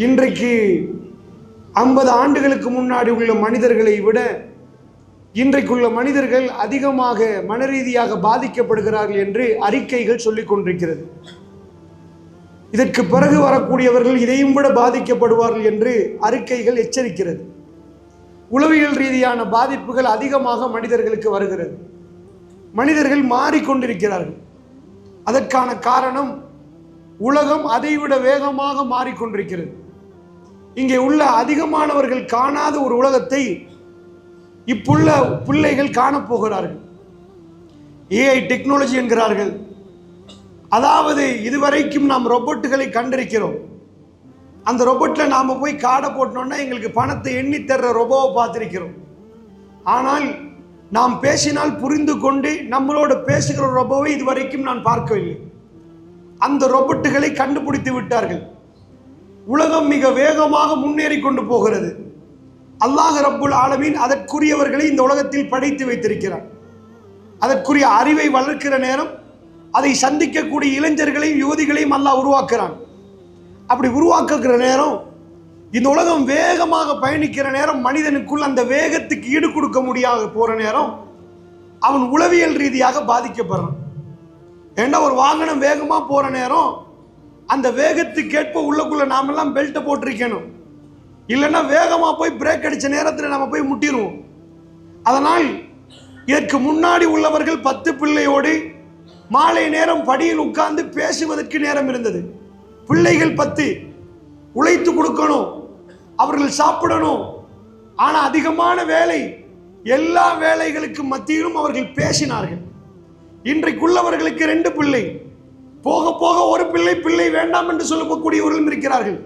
இன்றைக்கு 50 ஆண்டுகளுக்கு முன்னாடி உள்ள மனிதர்களை விட இன்றைக்குள்ள மனிதர்கள் அதிகமாக மனரீதியாக பாதிக்கப்படுகிறார்கள் என்று அறிக்கைகள் சொல்லிக் கொண்டிருக்கிறது. இதற்கு பிறகு வரக்கூடியவர்கள் இதையும் விட பாதிக்கப்படுவார்கள் என்று அறிக்கைகள் எச்சரிக்கிறது. உளவியல் ரீதியான பாதிப்புகள் அதிகமாக மனிதர்களுக்கு வருகிறது. மனிதர்கள் மாறிக்கொண்டிருக்கிறார்கள். அதற்கான காரணம் உலகம் அதைவிட வேகமாக மாறிக்கொண்டிருக்கிறது. இங்கே உள்ள அதிகமானவர்கள் காணாத ஒரு உலகத்தை இப்புள்ள பிள்ளைகள் காணப்போகிறார்கள். ஏஐ டெக்னாலஜி என்கிறார்கள். அதாவது இதுவரைக்கும் நாம் ரொபோட்டுகளை கண்டிருக்கிறோம். அந்த ரொபோட்டில் நாம் போய் காடை போட்டோம்னா எங்களுக்கு பணத்தை எண்ணி தர்ற ரொபோவை பார்த்திருக்கிறோம். ஆனால் நாம் பேசினால் புரிந்து கொண்டு நம்மளோட பேசுகிற ரொபோவை இதுவரைக்கும் நான் பார்க்கவில்லை. அந்த ரொபோட்டுகளை கண்டுபிடித்து விட்டார்கள். உலகம் மிக வேகமாக முன்னேறி கொண்டு போகிறது. அல்லாஹ் ரப்புல் ஆலமீன் அதற்குரியவர்களை இந்த உலகத்தில் படைத்து வைத்திருக்கிறார். அதற்குரிய அறிவை வளர்க்கிற நேரம் அதை சந்திக்கக்கூடிய இளைஞர்களையும் யுவதிகளையும் அல்லாஹ் உருவாக்குறான். அப்படி உருவாக்குகிற நேரம் இந்த உலகம் வேகமாக பயணிக்கிற நேரம் மனிதனுக்குள் அந்த வேகத்துக்கு ஈடு கொடுக்க முடியாத போற நேரம் அவன் உளவியல் ரீதியாக பாதிக்கப்படுறான். ஏன்னா ஒரு வாகனம் வேகமா போற நேரம் அந்த வேகத்துக்கேற்ப உள்ளக்குள்ள நாமெல்லாம் பெல்ட்டை போட்டிருக்கணும். இல்லைன்னா வேகமா போய் பிரேக் அடிச்ச நேரத்தில் நம்ம போய் முட்டிடுவோம். அதனால் இதற்கு முன்னாடி உள்ளவர்கள் 10 பிள்ளையோடு மாலை நேரம் படியில் உட்கார்ந்து பேசுவதற்கு நேரம் இருந்தது. பிள்ளைகள் 10 உழைத்து கொடுக்கணும், அவர்கள் சாப்பிடணும். ஆனா அதிகமான வேலை, எல்லா வேலைகளுக்கு மத்தியிலும் அவர்கள் பேசினார்கள். இன்றைக்குள்ளவர்களுக்கு 2 பிள்ளை, போக போக ஒரு பிள்ளை வேண்டாம் என்று சொல்லக்கூடியவர்களும் இருக்கிறார்கள்.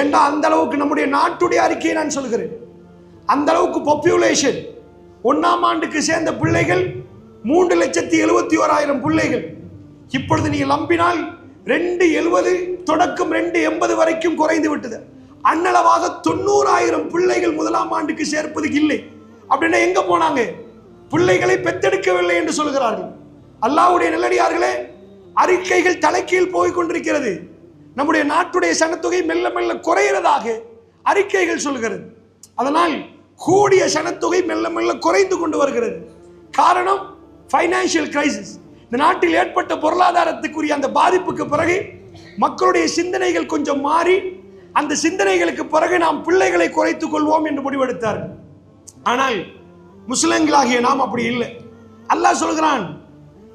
ஏன்னா அந்த அளவுக்கு நம்முடைய நாட்டுடைய அறிக்கையை நான் சொல்கிறேன். அந்த அளவுக்கு பாப்புலேஷன். 1ஆம் ஆண்டுக்கு சேர்ந்த பிள்ளைகள் 3,71,000 பிள்ளைகள். இப்பொழுது நீங்கள் நம்பினால் 270 தொடக்கம் 280 வரைக்கும் குறைந்து விட்டது. அன்னளவாக 90,000 பிள்ளைகள் 1ஆம் ஆண்டுக்கு சேர்ப்பது இல்லை. அப்படின்னா எங்க போனாங்க? பிள்ளைகளை பெத்தெடுக்கவில்லை என்று சொல்கிறார்கள். அல்லாஹ்வுடைய நல்லடியார்களே, அறிக்கைகள் தலைக்கீழ் போய் கொண்டிருக்கிறது. நம்முடைய நாட்டுடைய சனத்தொகை மெல்ல மெல்ல குறைகிறதாக அறிக்கைகள் சொல்கிறது. அதனால் கூடிய சனத்தொகை மெல்ல மெல்ல குறைந்து கொண்டு வருகிறது. காரணம் ஃபைனான்சியல் கிரைசிஸ். இந்த நாட்டில் ஏற்பட்ட பொருளாதாரத்துக்குரிய அந்த பாதிப்புக்கு பிறகு மக்களுடைய சிந்தனைகள் கொஞ்சம் மாறி அந்த சிந்தனைகளுக்கு பிறகு நாம் பிள்ளைகளை குறைத்துக் கொள்வோம் என்று முடிவெடுத்தார்கள். ஆனால் முஸ்லிம்களாகிய நாம் அப்படி இல்லை. அல்லாஹ் சொல்கிறான்,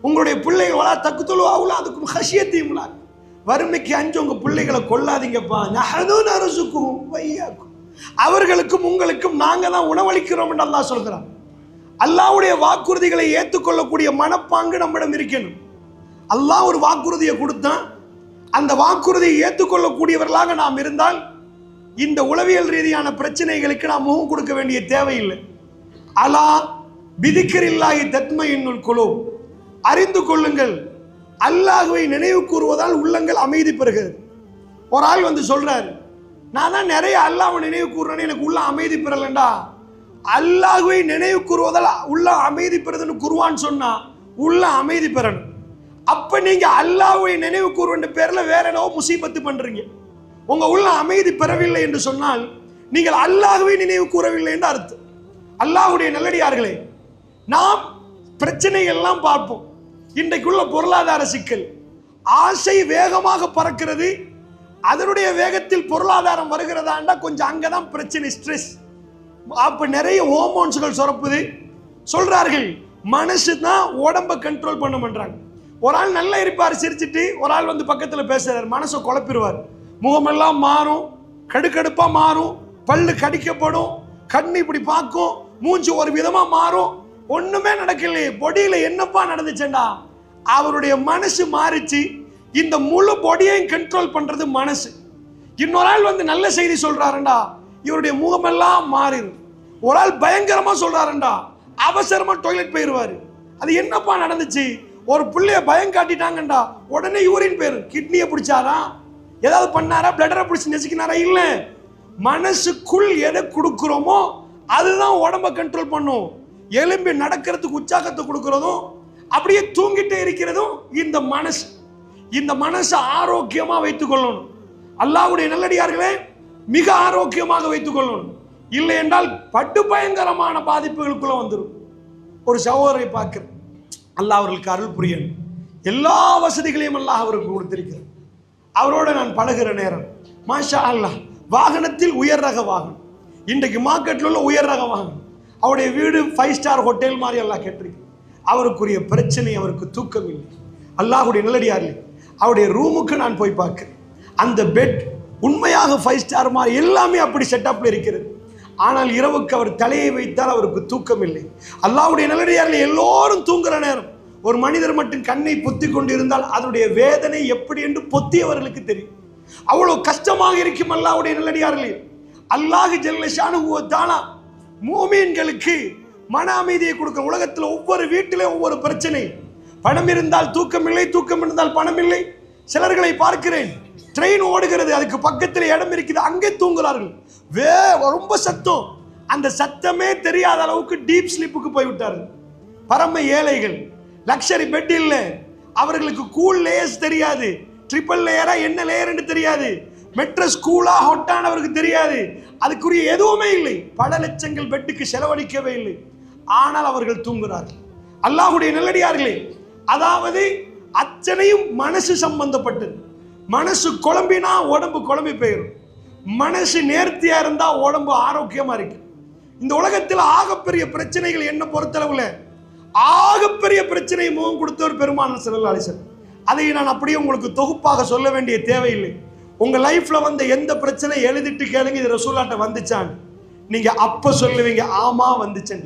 உங்களுடைய பிள்ளைகள் வளா தக்குத்தொழு ஆகுல அதுக்கும் ஹஷியத்தையும் வறுமைக்கு அஞ்சு உங்க பிள்ளைகளை கொள்ளாதீங்கப்பா. அவர்களுக்கும் உங்களுக்கும் நாங்க தான் உணவளிக்கிறோம் என்று அல்லாஹ் சொல்கிறான். அல்லாஹ்வுடைய வாக்குறுதிகளை ஏற்றுக்கொள்ளக்கூடிய மனப்பாங்கு நம்மிடம் இருக்கணும். அல்லாஹ் ஒரு வாக்குறுதியை கொடுத்தான், அந்த வாக்குறுதியை ஏற்றுக்கொள்ளக்கூடியவர்களாக நாம் இருந்தால் இந்த உளவியல் ரீதியான பிரச்சனைகளுக்கு நாம் முகம் கொடுக்க வேண்டிய தேவையில்லை. அலா பிதிக்ரில்லாஹி தத்மஇன்னுல் குலூப், அறிந்து கொள்ளுங்கள், அல்லாஹ்வை நினைவு கூறுவதால் உள்ளங்கள் அமைதி பெறுகிறது. ஒரு ஆள் வந்து சொல்றாரு, நான் தான் நிறைய அல்லாஹ்வை நினைவு கூறுறேன்னு எனக்கு உள்ள அமைதி பெறலண்டா. அல்லாஹ்வை நினைவு கூறுவதால் உள்ள அமைதி பெறுதுன்னு குர்ஆன் சொன்னா உள்ள அமைதி பெறணும். அப்ப நீங்க அல்லாஹ்வை நினைவு கூறுவன்ற பேர்ல வேற என்னவோ முசீபத்து பண்றீங்க. உங்க உள்ள அமைதி பெறவில்லை என்று சொன்னால் நீங்கள் அல்லாஹ்வை நினைவு கூறவில்லை என்று அர்த்தம். அல்லாஹ்வுடைய நல்லடியார்களே, நாம் பிரச்சனைகள் எல்லாம் பார்ப்போம். இன்றைக்குள்ள பொருளாதார சிக்கல், ஆசை வேகமாக பறக்கிறது. அதனுடைய வேகத்தில் பொருளாதாரம் வருகிறதாண்டா கொஞ்சம் அங்கதான் பிரச்சனை, ஸ்ட்ரெஸ். அப்ப நிறைய ஹோமோன்ஸ்கள் சுரப்புது. சொல்றார்கள் மனசு தான் உடம்ப கண்ட்ரோல் பண்ண பண்றாங்க. ஒரு ஆள் நல்லா இருப்பார் சிரிச்சிட்டு, ஒரு ஆள் வந்து பக்கத்துல பேசுறாரு, மனசை குழப்பிடுவார். முகமெல்லாம் மாறும், கடுக்கடுப்பா மாறும், பல்லு கடிக்கப்படும், கண்ணு இப்படி பார்க்கும், மூஞ்சி ஒரு விதமா மாறும். ஒண்ணுமே நடக்கலையே, பொடியில என்னப்பா நடந்துச்சேண்டா? அவருடைய மனசு மாறிச்சு. இந்த முழு பொடியையும் கண்ட்ரோல் பண்றது மனசு. இன்னொரு ஆள் வந்து நல்ல செய்தி சொல்றாருண்டா, இவருடைய முகமெல்லாம் மாறிடும். ஒரு ஆள் பயங்கரமா சொல்றாருண்டா, அவசரமா டாய்லெட் போயிருவாரு. அது என்னப்பா நடந்துச்சு? ஒரு பிள்ளைய பயம் காட்டிட்டாங்கண்டா, உடனே யூரின் போயிரு. கிட்னியை பிடிச்சாரா, ஏதாவது பண்ணாரா, பிளடரை பிடிச்சி நெசிக்கினாரா? இல்ல, மனசுக்குள் எதை கொடுக்கிறோமோ அதுதான் உடம்ப கண்ட்ரோல் பண்ணும். எலும்பி நடக்கிறதுக்கு உற்சாகத்தை கொடுக்கிறதும் அப்படியே தூங்கிட்டே இருக்கிறதும் இந்த மனசு. இந்த மனசை ஆரோக்கியமா வைத்துக் கொள்ளணும். அல்லாஹ்வுடைய நல்லடியார்களே, மிக ஆரோக்கியமாக வைத்துக் கொள்ளணும். இல்லை என்றால் பட்டு பயங்கரமான பாதிப்புகளுக்குள்ள வந்துடும். ஒரு சகோதரரை பார்க்கிறேன், அல்லாஹ் அவர்களுக்கு அருள் புரியணும். எல்லா வசதிகளையும் அல்லாஹ் அவருக்கு கொடுத்திருக்கிறார். அவரோட நான் பழகிற நேரம் மாஷா அல்லாஹ், வாகனத்தில் உயர் ரக வாகனம், இன்றைக்கு மார்க்கெட்டில் உள்ள உயர் ரக வாகனம். அவருடைய வீடு 5 ஸ்டார் ஹோட்டல் மாதிரி எல்லாம் கேட்டிருக்கு. அவருக்குரிய பிரச்சனை, அவருக்கு தூக்கம் இல்லை. அல்லாஹ்வுடைய நல்லடியார்களே, அவருடைய ரூமுக்கு நான் போய் பார்க்கிறேன். அந்த பெட் உண்மையாக 5 ஸ்டார் மாதிரி எல்லாமே அப்படி செட்டப்ல இருக்கிறது. ஆனால் இரவுக்கு அவர் தலையை வைத்தால் அவருக்கு தூக்கம் இல்லை. அல்லாஹ்வுடைய நல்லடியார்களே, எல்லோரும் தூங்குற நேரம் ஒரு மனிதர் மட்டும் கண்ணை பொத்தி கொண்டு இருந்தால் அதனுடைய வேதனை எப்படி என்று பொத்தியவர்களுக்கு தெரியும். அவ்வளவு கஷ்டமாக இருக்கும். அல்லாஹ்வுடைய நல்லடியார்களே, அல்லாஹ் ஜல்ல ஷானுஹு வ தஆலா மூமின்களுக்கு மன அமைதியை கொடுக்க. உலகத்தில் ஒவ்வொரு வீட்டிலே ஒவ்வொரு பிரச்சனை. பணம் இருந்தால் தூக்கம் இல்லை, தூக்கம் இருந்தால் பணம் இல்லை. சிலர்களை பார்க்கிறேன், ட்ரெயின் ஓடுகிறது, அதுக்கு பக்கத்தில் இடம் இருக்குது, அங்கே தூங்குகிறார்கள். ரொம்ப சத்தம், அந்த சத்தமே தெரியாத அளவுக்கு டீப் ஸ்லீப்புக்கு போய்விட்டார்கள். பரம ஏழைகள், லக்ஸரி பெட் இல்லை, அவர்களுக்கு கூல் லேயர்ஸ் தெரியாது, ட்ரிபிள் லேயரா என்ன லேயர் என்று தெரியாது, மெட்ரஸ் கூலா ஹொட்டான் அவருக்கு தெரியாது, அதுக்குரிய எதுவுமே இல்லை. பல லட்சங்கள் பெட்டுக்கு செலவழிக்கவே இல்லை. ஆனால் அவர்கள் தூங்குகிறார்கள். அல்லாஹ்வுடைய நல்லடியார்களே, அதாவது அத்தனையும் மனசு சம்பந்தப்பட்டது. மனசு குழம்பினா உடம்பு குழம்பி போயிடும். மனசு நேர்த்தியா இருந்தா உடம்பு ஆரோக்கியமா இருக்கு. இந்த உலகத்தில் ஆகப்பெரிய பிரச்சனைகள் என்ன பொறுத்தளவுல ஆகப்பெரிய பிரச்சனை முகம் கொடுத்தவர் பெருமானார் ஸல்லல்லாஹு அலைஹி வஸல்லம். அதை நான் அப்படியே உங்களுக்கு தொகுப்பாக சொல்ல வேண்டிய தேவையில்லை. உங்க லைஃப்ல வந்த எந்த பிரச்சனை எழுதிட்டு கேளுங்க, இது ரசூலுல்லாஹ்ட்ட வந்துச்சான், நீங்க அப்ப சொல்லுவீங்க ஆமா வந்துச்சேன்.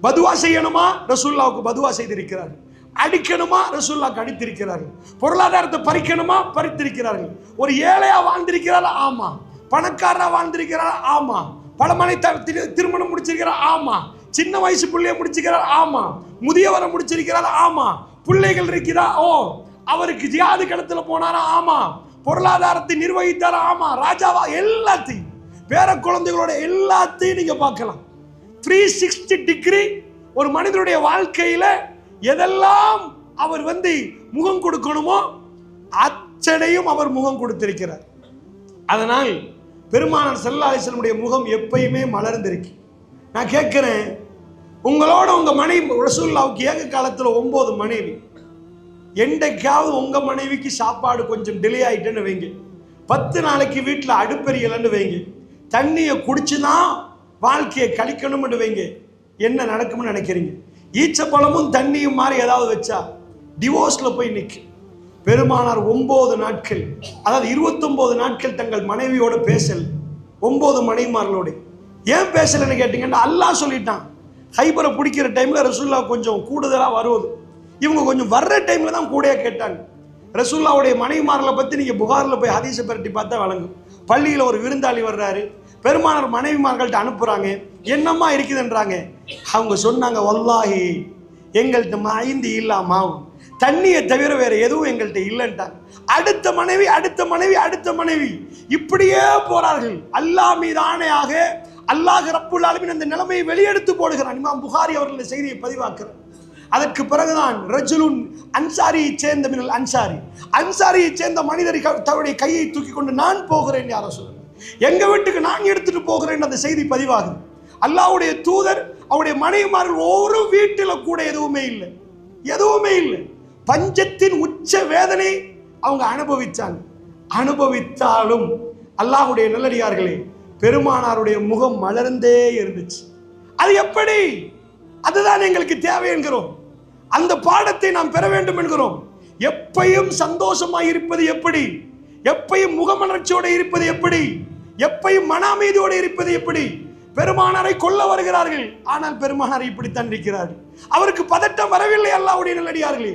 பதுவா செய்யணுமா, ரசூலுல்லாஹ்வுக்கு பதுவா செய்திருக்கிறார்கள். அடிக்கணுமா, ரசூலுல்லாஹ்க்கு அடித்திருக்கிறார்கள். பொருளாதாரத்தை பறிக்கணுமா, பறித்திருக்கிறார்கள். ஒரு ஏழையா வாழ்ந்திருக்கிறாரா, ஆமா. பணக்காரரா வாழ்ந்திருக்கிறாரா, ஆமா. பல மனை திருமணம் முடிச்சிருக்கிறார், ஆமா. சின்ன வயசு பிள்ளைய முடிச்சிருக்கிறார், ஆமா. முதியவரை முடிச்சிருக்கிறார், ஆமா. பிள்ளைகள் இருக்கிறா, ஓ. அவருக்கு ஜியாது களத்துல போனாரா, ஆமா. பொருளாதாரத்தை நிர்வகித்தாரா, ஆமா. ராஜாவா, எல்லாத்தையும் பேர குழந்தைகளோட எல்லாத்தையும் நீங்க பார்க்கலாம். 360 டிகிரி ஒரு மனிதனுடைய வாழ்க்கையில எதெல்லாம் அவர் முகம் கொடுக்கணுமோ அச்சனையும் அவர் முகம் கொடுத்திருக்கிறார். அதனால் பெருமானார் ஸல்லல்லாஹு அலைஹி வஸல்லம் முகம் எப்பயுமே மலர்ந்திருக்கு. நான் கேட்கிறேன், உங்களோட உங்க மனைவி ரசூலுல்லாஹ்வுக்கு ஏக காலத்துல 9 மனைவி. என்றைக்காவது உங்க மனைவிக்கு சாப்பாடு கொஞ்சம் டிலே ஆயிட்டேன்னு வைங்க, 10 நாளைக்கு வீட்டில் அடுப்பெரியலன்னு வைங்க, தண்ணியை குடிச்சுதான் வாழ்க்கையை கழிக்கணும்னு வைங்க, என்ன நடக்கும்னு நினைக்கிறீங்க? ஈச்சப்பழமும் தண்ணியும் மாதிரி ஏதாவது வச்சா டிவோர்ஸ்ல போய் நிற்கும். பெருமானார் 9 நாட்கள், அதாவது 29 நாட்கள் தங்கள் மனைவியோட பேசல். 9 மனைவிமார்களோட ஏன் பேசலன்னு கேட்டீங்கன்னா, அல்லாஹ் சொல்லிட்டான். ஹைபரை பிடிக்கிற டைம்ல ரசூலுல்லாஹ் கொஞ்சம் கூடுதலா வருவது, இவங்க கொஞ்சம் வர்ற டைம்ல தான் கூடயே கேட்டாங்க. ரசூலுல்லாஹ்வுடைய மனைவிமார்களை பத்தி நீங்க புகார்ல போய் ஹதீஸை பரட்டி பார்த்தா வழங்கும். பள்ளியில் ஒரு விருந்தாளி வர்றாரு, பெருமானார் மனைவிமார்கள்ட்ட அனுப்புறாங்க, என்னம்மா இருக்குதுன்றாங்க. அவங்க சொன்னாங்க, வல்லாஹி எங்கள்கிட்ட மைந்தி இல்லாமாவும் தண்ணியை தவிர வேற எதுவும் எங்கள்கிட்ட இல்லைன்ட்டாங்க. அடுத்த மனைவி, அடுத்த மனைவி, அடுத்த மனைவி, இப்படியே போறார்கள். அல்லாஹ் மீது ஆணையாக அல்லாஹ் ரப்புல் ஆலமீன் அந்த நிலைமையை வெளியெடுத்து போடுகிறான். இமாம் புகாரி அவர்கள் செய்தியை பதிவாக்குறார். அதற்கு பிறகுதான் ரஜுலுன் அன்சாரியை சேர்ந்த மினல் அன்சாரி, அன்சாரியை சேர்ந்த மனிதரை தன்னுடைய கையை தூக்கி கொண்டு நான் போகிறேன், யார சொல்லுங்க, எங்க வீட்டுக்கு நான் எடுத்துட்டு போகிறேன் அந்த செய்தி பதிவாகுது. அல்லாஹ்வுடைய தூதர் அவருடைய மனைவிமார்கள் ஒரு வீட்டில் கூட எதுவுமே இல்லை, எதுவுமே இல்லை. பஞ்சத்தின் உச்ச வேதனை அவங்க அனுபவிச்சாங்க. அனுபவித்தாலும் அல்லாஹ்வுடைய நல்லடியார்களே, பெருமானாருடைய முகம் மலர்ந்தே இருந்துச்சு. அது எப்படி? அதுதான் எங்களுக்கு தேவை என்கிறோம். அந்த பாடத்தை நாம் பெற வேண்டும் என்கிறோம். எப்பையும் சந்தோஷமாய் இருப்பது எப்படி? எப்பையும் முகமலர்ச்சியோடு இருப்பது எப்படி? எப்பையும் மன அமைதியோடு இருப்பது எப்படி? பெருமானாரை கொல்ல வருகிறார்கள், ஆனால் பெருமானாரை இப்படித்தான் இருக்கிறார்கள். அவருக்கு பதட்டம் வரவில்லை. அல்லாஹ்வுடைய நல்லடியார்களே,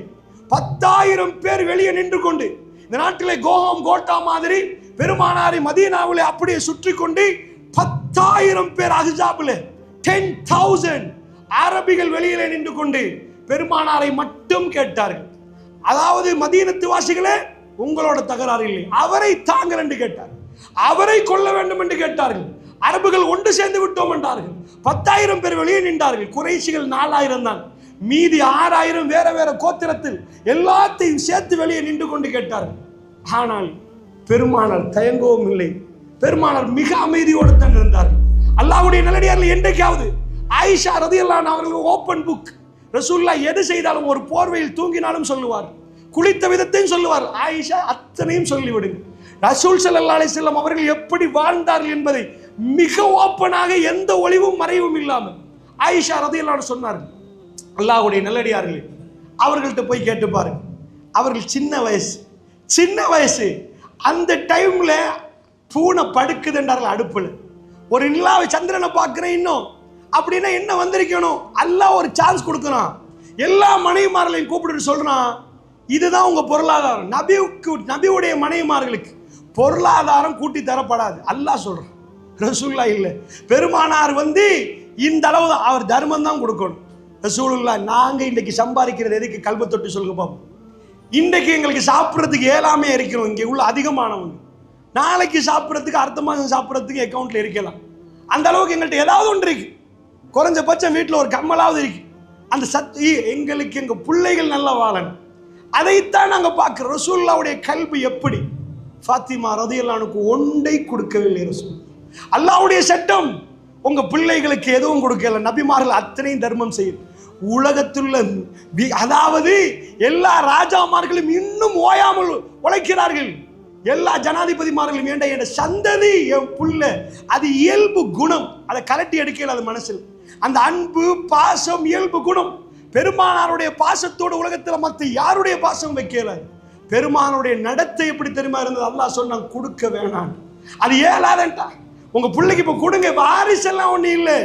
10,000 பேர் வெளியே நின்று கொண்டு, இந்த நாட்டிலே கோஹம் கோட்டா மாதிரி பெருமானாரை மதீனாவிலே அப்படியே சுற்றி கொண்டு 10,000 பேர் அஹ்ஸாபிலே 10,000 அரபிகள் வெளியிலே நின்று கொண்டு பெருமானாரை மட்டும் கேட்டார்கள். அதாவது மதீனத்து வாசிகளே, உங்களோட தகராறு இல்லை, அவரை தாங்கள் என்று கேட்டார், அவரை கொல்ல வேண்டும் என்று கேட்டார்கள். அரபுகள் ஒன்று சேர்ந்து விட்டோம் என்றார்கள். 10,000 பேர் வெளியே நின்றார்கள். குறைஷிகள் 4,000 தான். மீதி 6000 வேற வேற கோத்திரத்தில் எல்லாத்தையும் சேர்த்து வெளியே நின்று கொண்டு கேட்டார். ஆனால் பெருமானார் தயங்கவும் இல்லை. பெருமானார் மிக அமைதியோடு தான் இருந்தார். அல்லாஹ்வுடைய நல்லடியார்கள் என்றைக்காவது ஆயிஷா ரலியல்லாஹு அன்ஹா அவர்கள் ஓபன் புக், ரசூலுல்லாஹ் எது செய்தாலும் ஒரு போர்வையில் தூங்கினாலும் சொல்லுவார், குளித்த விதத்தையும் சொல்லுவார். ஆயிஷா அத்தனையும் சொல்லிவிடுங்க. ரசூல் ஸல்லல்லாஹு அலைஹி வஸல்லம் அவர்கள் எப்படி வாழ்ந்தார்கள் என்பதை மிக ஓப்பனாக எந்த ஒளிவும் மறைவும் இல்லாமல் ஆயிஷா ரலியல்லாஹு அன்ஹா சொன்னார்கள். அல்லாஹ்வுடைய நல்லடியார்களே, அவர்கள்ட்ட போய் கேட்டு பாருங்க. அவர்கள் சின்ன வயசு அந்த டைம்ல பூனை படுக்குதுன்றார்கள் அடுப்புல. ஒரு நிலாவை சந்திரனை பார்க்கிறேன் இன்னும் அப்படின்னா என்ன வந்திருக்கணும்? அல்லாஹ் ஒரு சான்ஸ் கொடுக்கறான். எல்லா மனைவிமார்களையும் கூப்பிட்டு சொல்றான், இதுதான் உங்க பொருளாதாரம். நபியுடைய மனைவிமார்களுக்கு பொருளாதாரம் கூட்டி தரப்படாது அல்லாஹ் சொல்றான். ரசூலுல்லாஹ் இல்ல, பெருமானார் இந்த அளவு அவர் தர்மம் தான் கொடுக்கணும். ரசூலுல்லாஹ் நாங்க இன்னைக்கு சம்பாதிக்கிறது எதுக்கு? கல்ப தொட்டு சொல்லுங்க பாப்போம். இன்றைக்கு எங்களுக்கு சாப்பிட்றதுக்கு ஏலாமே இருக்கிறோம். இங்கே உள்ள அதிகமானவங்க நாளைக்கு சாப்பிட்றதுக்கு அடுத்த மாதம் சாப்பிட்றதுக்கு அக்கௌண்ட்ல இருக்கலாம். அந்த அளவுக்கு எங்கள்கிட்ட ஏதாவது ஒன்று இருக்கு. குறைஞ்சபட்சம் வீட்டில் ஒரு கம்மலாவது இருக்கு. அந்த எங்களுக்கு எங்க பிள்ளைகள் நல்லா வாழணும், அதைத்தான் நாங்கள் பார்க்கிறோம். ரசூலுல்லாஹ்வுடைய கல்வி எப்படி? ஃபாத்திமா ரலியல்லாஹு அன்ஹா ஒன்றை கொடுக்கவில்லை. ரசூல் அல்லாஹ்வுடைய சட்டம், உங்க பிள்ளைகளுக்கு எதுவும் கொடுக்கல. நபிமார்கள் அத்தனையும் தர்மம் செய்யும். உலகத்துள்ள அதாவது எல்லா ராஜாமார்களும் இன்னும் ஓயாமல் உழைக்கிறார்கள். எல்லா ஜனாதிபதிமார்களும் என் சந்ததி என் புள்ள, அது இயல்பு குணம். அதை கலட்டி எடுக்கல அது மனசில். அந்த அன்பு பாசம் இயல்பு குணம். பெருமானாருடைய பாசத்தோடு உலகத்தில் மற்ற யாருடைய பாசம் வைக்கல. பெருமானுடைய நடத்தை எப்படி தெரியுமா இருந்தது? அல்லாஹ் சொன்னான், கொடுக்க வேணாம். அது ஏலாதன்ட்டா. உங்க பிள்ளைக்கு இப்ப கொடுங்க, வாரிசெல்லாம் ஒண்ணு இல்லை.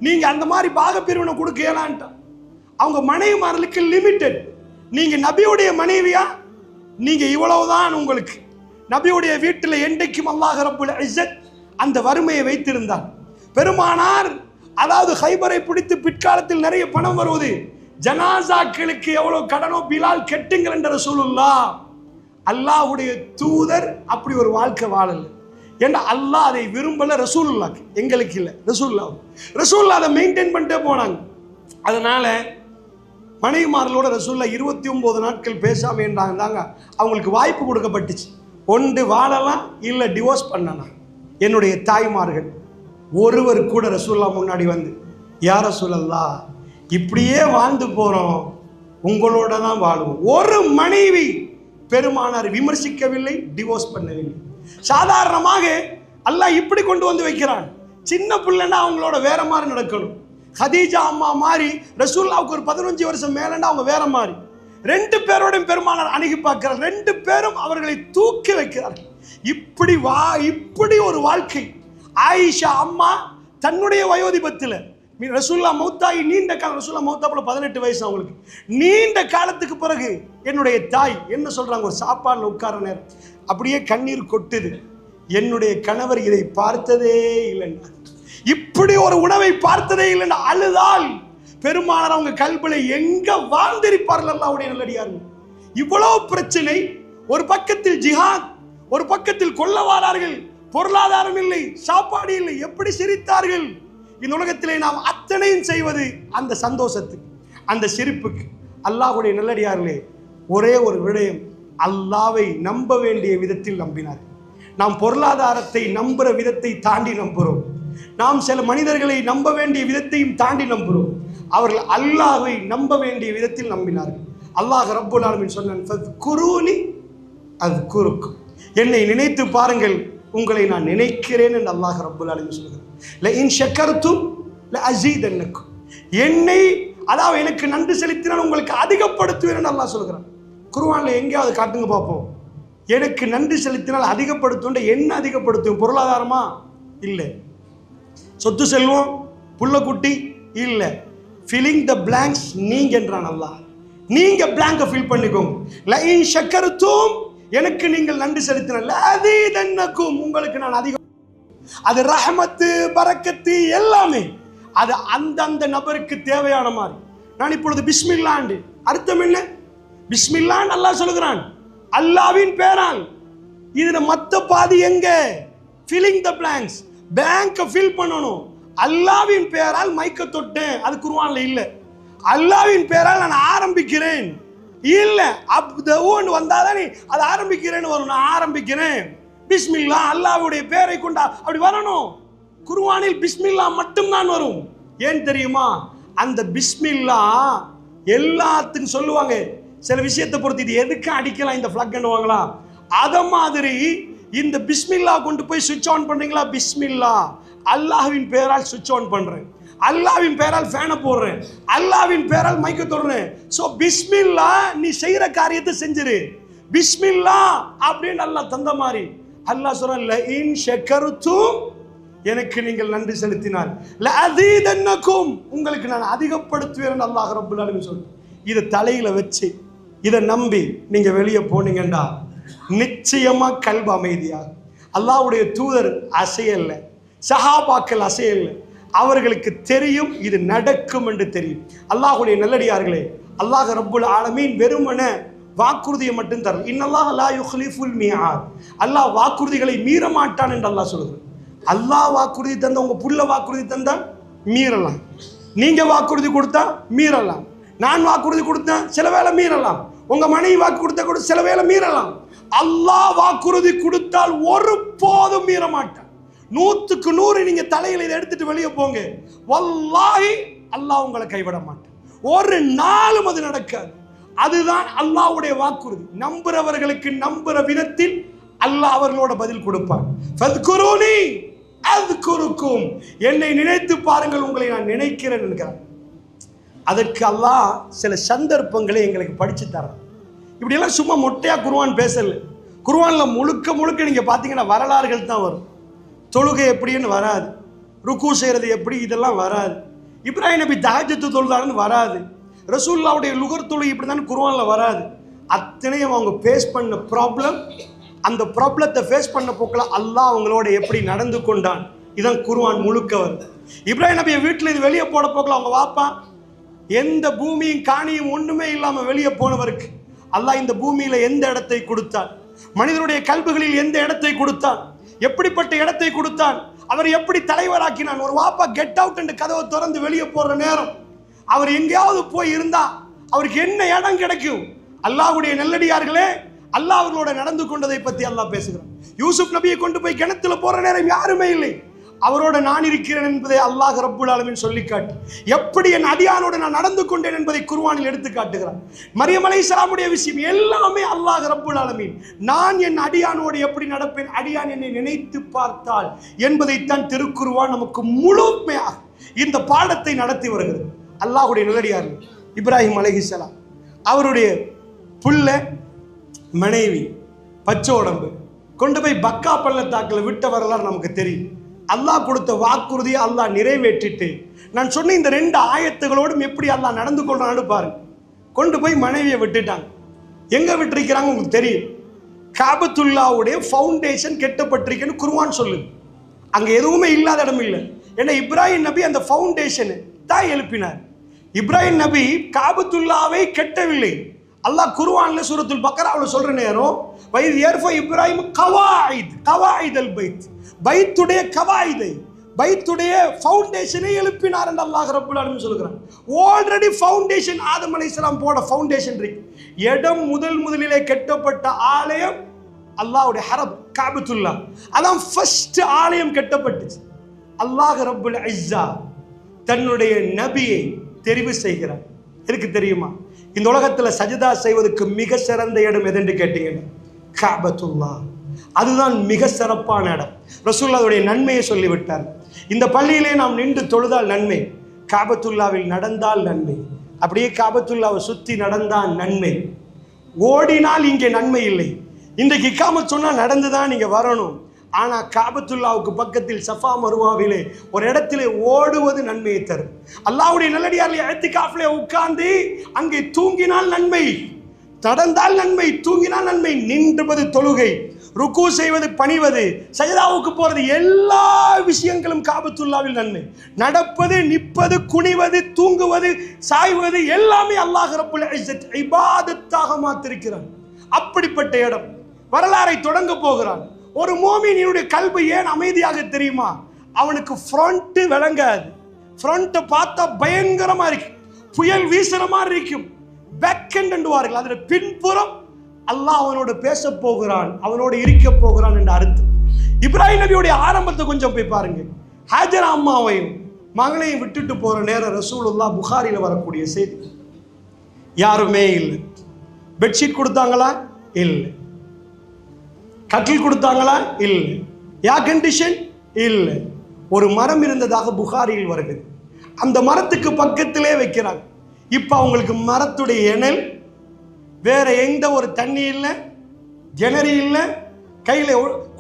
நீங்க அந்த மாதிரி பாகப்பிரிவினை கொடுக்க ஏலான்ட்டா. அவங்க மனைவிமார்களுக்கு லிமிட்டட். நீங்க நபியுடைய மனைவியா, நீங்க இவ்வளவுதான் உங்களுக்கு. நபியுடைய வீட்டில் என்றைக்கும் அல்லாஹ் ரப்புல் இஸ்ஸத் அந்த வறுமையை வைத்திருந்தார். பெருமானார் அதாவது ஹைபரை பிடித்து பிற்காலத்தில் நிறைய பணம் வருவது, ஜனாசாக்களுக்கு எவ்வளவு கடனோ பிலால் கெட்டுங்கள் என்ற ரசூலுல்லாஹ். அல்லாஹ்வுடைய தூதர் அப்படி ஒரு வாழ்க்கை வாழல. ஏன்னா அல்லாஹ் அதை விரும்பல. ரசூலுல்லாஹ் எங்களுக்கு இல்லை, ரசூலுல்லாஹ் அதை மெயின்டைன் பண்ணிட்டே போனாங்க. அதனால மனைவிமார்களோட ரசூலுல்லாஹ் 29 நாட்கள் பேசாம இருந்தாங்க. அவங்களுக்கு வாய்ப்பு கொடுக்கப்பட்டுச்சு. ஒன்று வாழலாம், இல்லை டிவோர்ஸ் பண்ணலாம். என்னுடைய தாய்மார்கள் ஒருவர் கூட ரசூலுல்லாஹ் முன்னாடி யா ரசூலல்லாஹ் இப்படியே வாழ்ந்து போறோம், உங்களோட தான் வாழுவோம். ஒரு மனைவி பெருமானார் விமர்சிக்கவில்லை, டிவோர்ஸ் பண்ணவில்லை. சாதாரணமாக அல்லாஹ் இப்படி கொண்டு வந்து வைக்கிறான். சின்ன பிள்ளைன்னா அவங்களோட வேற மாதிரி நடக்கணும். ஹதீஜா அம்மா மாதிரி ரசூலுல்லாஹ்வுக்கு ஒரு 15 வருஷம் மேலன்னா அவங்க வேற மாதிரி. 2 பேரோடையும் பெருமானார் அணுகி பார்க்கிறார். 2 பேரும் அவர்களை தூக்கி வைக்கிறார்கள். இப்படி ஒரு வாழ்க்கை. ஆயிஷா அம்மா தன்னுடைய வயோதிபத்தில் ரசூலுல்லாஹ் மௌத்தாகி நீண்ட காலம், ரசூலுல்லாஹ் மௌத்தாப்புல 18 வயசு அவங்களுக்கு. நீண்ட காலத்துக்கு பிறகு என்னுடைய தாய் என்ன சொல்றாங்க? ஒரு சாப்பாடுல உட்கார நேரம் அப்படியே கண்ணீர் கொட்டுது. என்னுடைய கணவர் இதை பார்த்ததே இல்லைன்னா, இப்படி ஒரு உணவை பார்த்ததே இல்லைன்னா அழுதால் பெருமானார் அவங்க கல்வில எங்க வாழ்ந்திருப்பார்கள்? அல்லாஹ்வுடைய நல்லடியார்கள். இவ்வளவு பிரச்சனை. ஒரு பக்கத்தில் ஜிஹாத், ஒரு பக்கத்தில் கொல்லவாரார்கள், பொருளாதாரம் இல்லை, சாப்பாடு இல்லை. எப்படி சிரித்தார்கள்? இந்த உலகத்திலே நாம் அத்தனையும் செய்வது அந்த சந்தோஷத்துக்கு, அந்த சிரிப்புக்கு. அல்லாஹ்வுடைய நல்லடியார்களே, ஒரே ஒரு விடயம், அல்லாஹ்வை நம்ப வேண்டிய விதத்தில் நம்பினார். நாம் பொருளாதாரத்தை நம்புற விதத்தை தாண்டி நம்புகிறோம். நாம் சில மனிதர்களை நம்ப வேண்டிய விதத்தையும் தாண்டி நம்புகிறோம். அவர்கள் அல்லாஹ்வை நம்ப வேண்டிய விதத்தில் நம்பினார்கள். அல்லாஹ் ரப்புல் ஆலமீன் சொன்னான், ஃபத்குரூனி அஸ்குருக்கும், என்னை நினைத்து பாருங்கள், உங்களை நான் நினைக்கிறேன் என்று அல்லாஹ் ரப்புல் ஆலமீன் சொல்கிறார். லஇன் ஷக்கர்தும் லஅஸீதன்னக்கும், என்னை அதாவது எனக்கு நன்றி செலுத்தினால் உங்களுக்கு அதிகப்படுத்துவேன் என்று அல்லாஹ் சொல்கிறான். குர்ஆன்ல எங்கேயாவது காட்டுங்க பார்ப்போம். எனக்கு நன்றி செலுத்தினால் அதிகப்படுத்தும். என்ன அதிகப்படுத்தும்? பொருளாதாரமா? இல்லை. சொத்து செல்வம், புள்ளக்குட்டி? இல்லை. ஃபில்லிங் த பிளாங்க்ஸ் நீங்க என்றான் அல்லாஹ். நீங்க பிளாங்கை ஃபில் பண்ணிக்கோங்க. லஇன் ஷக்கர்தும், எனக்கு நீங்கள் நன்றி செலுத்தினால் லஅஸீதன்னக்கும், உங்களுக்கு நான் அதிகம். அது ரஹமத்து, பரக்கத்து எல்லாமே அது அந்தந்த நபருக்கு தேவையான மாதிரி. நான் இப்பொழுது பிஸ்மில்லாண்டு அர்த்தம் என்ன? பிஸ்மில்லான் அல்லாஹ் சொல்கிறான், அல்லாஹ்வின் பேரால். இதுல மத்த பாதி எங்க? ஃபில்லிங் த பிளாங்க்ஸ், பேங்கை ஃபில் பண்ணணும். அல்லாஹ்வின் பேரால் மைக்க தொட்டேன், அது குர்ஆன்ல இல்ல. அல்லாஹ்வின் பெயரால் நான் ஆரம்பிக்கிறேன். இல்ல அப்தவுன் வந்தாதான் நீ அதை ஆரம்பிக்கிறேன்னு வரும். நான் ஆரம்பிக்கிறேன் பிஸ்மில்லா, அல்லாஹ்வுடைய பெயரை கொண்டா அப்படி வரணும். குர்ஆனில் பிஸ்மில்லா மட்டும்தான் வரும். ஏன் தெரியுமா? அந்த பிஸ்மில்லா எல்லாத்துக்கும் சொல்லுவாங்க. சில விஷயத்தை பொறுத்து இது எதுக்கு அடிக்கலாம் இந்த ஃபிளக் பண்ணுவாங்களா, அத மாதிரி இந்த பிஸ்மில்லா கொண்டு போய் சுவிட்ச் ஆன் பண்றீங்களா, பிஸ்மில்லா அல்லாஹ்வின் பெயரால் சுவிட்ச் ஆன் பண்றேன், அல்லாஹ்வின் பெயரால் ஃபேனை போடுறேன், அல்லாஹ்வின் பெயரால் மைக்க தொடுறேன். சோ பிஸ்மில்லா நீ செய்யற காரியத்தை செஞ்சிரு. பிஸ்மில்லா அப்படின்னு அல்லாஹ் தந்த மாதிரி அல்லாஹ் சொல்றான், ல இன் ஷக்கர்தும், எனக்கு நீங்கள் நன்றி செலுத்தினால் ல அதீதன்னகும், உங்களுக்கு நான் அதிகப்படுத்துவேன் அல்லாஹ் ரப்பல் ஆலமீன் சொல்றான். இதை தலையில வச்சு இதை நம்பி நீங்க வெளியே போனீங்கண்டா நிச்சயமா கல்வி அமைதியாக. அல்லாஹ்வுடைய தூதர் அசையல்ல, சஹாபாக்கள் அசையல்ல, அவர்களுக்கு தெரியும் இது நடக்கும் என்று தெரியும். அல்லாஹ்வுடைய நல்லடியார்களே, அல்லாஹ் ரப்புல் ஆலமீன் வெறுமனே வாக்குறுதியை மட்டும் தரும். இன்னல்லாஹ் லா யுக்லிஃபுல் மிஆத், அல்லாஹ் வாக்குறுதிகளை மீற மாட்டான் என்று அல்லாஹ் சொல்கிறார். அல்லாஹ் வாக்குறுதி தந்த உங்க புள்ள வாக்குறுதி தந்தா மீறலாம், நீங்க வாக்குறுதி கொடுத்தா மீறலாம், நான் வாக்குறுதி கொடுத்தேன் சில வேளை மீறலாம், உங்க மனைவி வாக்கு கொடுத்த கூட சில வேளை மீறலாம். அல்லாஹ் வாக்குறுதி கொடுத்தால் ஒருபோதும் மீற மாட்டான். 100க்கு 100 நீங்க தலையில இதை எடுத்துட்டு வெளியே போங்க, வல்லாஹி அல்லாஹ் உங்களை கைவிட மாட்டான். ஒரு நாளும் அது நடக்காது. அதுதான் அல்லாஹ்வுடைய வாக்குறுதி. நம்புறவர்களுக்கு நம்புற விதத்தில் அல்லாஹ் அவர்களோட பதில் கொடுப்பான். ஃபத்குரூனி அஸ்குருக்கும், என்னை நினைத்து பாருங்கள் உங்களை நான் நினைக்கிறேன் என்கிறார். அதற்கு அல்லாஹ் சில சந்தர்ப்பங்களை எங்களுக்கு படிச்சு தரான். இப்படியெல்லாம் சும்மா மொட்டையா குர்ஆன் பேசல. குர்ஆன்ல முழுக்க முழுக்க நீங்க பாத்தீங்கன்னா வரலாறுகள் தான் வரும். தொழுகை எப்படின்னு வராது, ருக்கு செய்யறது எப்படி இதெல்லாம் வராது, இப்ராஹிம் நபி தஹஜ்ஜத் தொழுதாருன்னு வராது, ரசூலுல்லாஹ்வுடைய லுகர் தொழுகை இப்படிதான் குர்ஆன்ல வராது. அத்தனையும் அவங்க ஃபேஸ் பண்ண ப்ராப்ளம், அந்த ப்ராப்ளத்தை ஃபேஸ் பண்ண போக்கில் அல்லாஹ் அவங்களோட எப்படி நடந்து கொண்டான், இதான் குர்ஆன் முழுக்க வருது. இப்ராஹிம் நபியை வீட்டில் இது வெளியே போட போக்கில் அவங்க வாப்பா எந்த பூமியும் காணியும் ஒன்றுமே இல்லாமல் வெளியே போனவருக்கு அல்லாஹ் இந்த பூமியில எந்த இடத்தை கொடுத்தான், மனிதனுடைய கல்புகளில் எந்த இடத்தை கொடுத்தான், எப்படிப்பட்ட இடத்தை கொடுத்தான், அவர் எப்படி தலைவராக்கினான். ஒரு வாப்பா கெட் அவுட் என்று கதவை திறந்து வெளியே போற நேரம் அவர் எங்கேயாவது போய் இருந்தா அவருக்கு என்ன இடம் கிடைக்கும்? அல்லாஹ்வுடைய நல்லடியார்களே, அல்லாஹ் அவர்களோட நடந்து கொண்டதை பத்தி அல்லாஹ் பேசுகிறான். யூசுப் நபியை கொண்டு போய் கிணத்துல போற நேரம் யாருமே இல்லை, அவரோட நான் இருக்கிறேன் என்பதை அல்லாஹ் ரப்புல் ஆலமீன் சொல்லி காட்டு. எப்படி என் அடியானோடு நான் நடந்து கொண்டேன் என்பதை குர்ஆனில் எடுத்து காட்டுகிறான். மரியம் அலைஹிஸ்ஸலாமுடைய விஷயம் எல்லாமே அல்லாஹ் ரப்புல் ஆலமீன் நான் என் அடியானோடு எப்படி நடப்பேன், அடியான் என்னை நினைத்து பார்த்தால் என்பதைத்தான் திருக்குர்ஆன் நமக்கு முழுமையாக இந்த பாடத்தை நடத்தி வருகிறது. அல்லாஹ்வுடைய நல்லடியார்கள் இப்ராஹிம் அலைஹிஸ்ஸலாம் அவருடைய புள்ள மனைவி பச்சை உடம்பு கொண்டு போய் பக்கா பள்ளத்தாக்கில் விட்ட வரலாறு நமக்கு தெரியும். அல்லாஹ் கொடுத்த வாக்குறுதியை அல்லாஹ் நிறைவேற்றிட்டு நான் சொன்ன இந்த 2 ஆயத்துகளோடும் எப்படி அல்லாஹ் நடந்து கொள்றான்னு பாருங்க. கொண்டு போய் மனைவியை விட்டுட்டாங்க. எங்க விட்டிருக்கிறாங்க உங்களுக்கு தெரியும், காபத்துல்லாவுடைய ஃபவுண்டேஷன் கெட்டப்பட்டிருக்குன்னு குர்ஆன் சொல்லுது. அங்க எதுவுமே இல்லாத இடம் இல்லை. ஏன்னா இப்ராஹிம் நபி அந்த ஃபவுண்டேஷனை தான் எழுப்பினார். இப்ராஹிம் நபி காபத்துல்லாவை கெட்டவில்லை. அல்லாஹ் குர்ஆன்ல சூரத்துல் பக்ராவுல சொல்ற நேரம் வைத் யர்ஃபு இப்ராஹிம் கவாயிதல் பைத், பைத்துடைய கவாயிதை, பைத்துடைய ஃபவுண்டேஷனை எழுப்பினார் என்று அல்லாஹ் ரப்பல் ஆலமீன் சொல்கிறான். ஆல்ரெடி ஃபவுண்டேஷன் ஆதம் அலைஹிஸ்ஸலாம் போட ஃபவுண்டேஷன் இருக்கு. இடம் முதலிலே கட்டப்பட்ட ஆலயம் அல்லாஹ்வுடைய ஹரம் காபத்துல்லா, அதான் ஃபர்ஸ்ட் ஆலயம் கட்டப்பட்டுச்சு. அல்லாஹ் ரப்புல் இஸ்ஸா தன்னுடைய நபியை தெரிவு செய்கிறார். எனக்கு தெரியுமா இந்த உலகத்துல சஜதா செய்வதற்கு மிக சிறந்த இடம் எதென்று கேட்டீங்கன்னா காபத்துல்லா, அதுதான் மிக சிறப்பான இடம். ரசூலுல்லாஹ்வுடைய நன்மையை சொல்லிவிட்டார். இந்த பள்ளியிலே நாம் நின்று தொழுதால் நன்மை, காபத்துல்லாவில் நடந்தால் நன்மை, அப்படியே காபத்துல்லாவை சுத்தி நடந்தால் நன்மை, ஓடினால் இங்கே நன்மை இல்லை. இன்றைக்கு இக்காமத் சொன்னா நடந்துதான் நீங்க வரணும். ஆனா காபத்துல்லாவுக்கு பக்கத்தில் சஃபா மருவாவிலே ஒரு இடத்திலே ஓடுவது நன்மையை தரும். அல்லாஹ்வுடைய நல்லடியார்களே, இஅ்திகாஃப்ல உட்கார்ந்து அங்கே தூங்கினால் நன்மை, நடந்தால் நன்மை, தூங்கினால் நன்மை, நின்றுவது தொழுகை, ருக்கு செய்வது, பணிவது, சஜதாவுக்கு போறது, எல்லா விஷயங்களும் காபத்துல்லாவில் நன்மை. நடப்பது, நிற்பது, குனிவது, தூங்குவது, சாய்வது எல்லாமே அல்லாஹ் ரப்புல் இஸ்ஸத் இபாதத்தாக மாத்திருக்கிறான். அப்படிப்பட்ட இடம் வரலாறை தொடங்க போகிறான். ஒரு மோமினுடைய கல்பு ஏன் அமைதியாக தெரியுமா? அவனுக்கு ஃப்ரண்ட் விளங்காது, ஃப்ரண்ட்டை பார்த்தா பயங்கரமா இருக்கு, புயல் வீசுற மாதிரி இருக்கும். பேக்கெண்ட் என்றுவார்கள், அதுல பின்புறம் அல்லாஹ் அவனோடு பேச போகிறான், அவனோடு இருக்க போகிறான் என்ற அர்த்தம். இப்ராஹிம் நபியுடைய ஆரம்பத்தை கொஞ்சம் போய் பாருங்க. ஹாஜரா அம்மாவையும் மகளையும் விட்டுட்டு போற நேரம் ரசூலுல்லாஹ் புகாரில வரக்கூடிய செய்தி. யாருமே இல்லை. பெட்ஷீட் கொடுத்தாங்களா? இல்லை. கட்டில் கொடுத்தாங்களா? இல்லை. Air condition? இல்லை. ஒரு மரம் இருந்ததாக புகாரியில் வருகிறது. அந்த மரத்துக்கு பக்கத்திலே வைக்கிறாங்க. இப்ப அவங்களுக்கு மரத்துடைய இணல், வேற எந்த ஒரு தண்ணி இல்லை, ஜெனரி இல்லை, கையில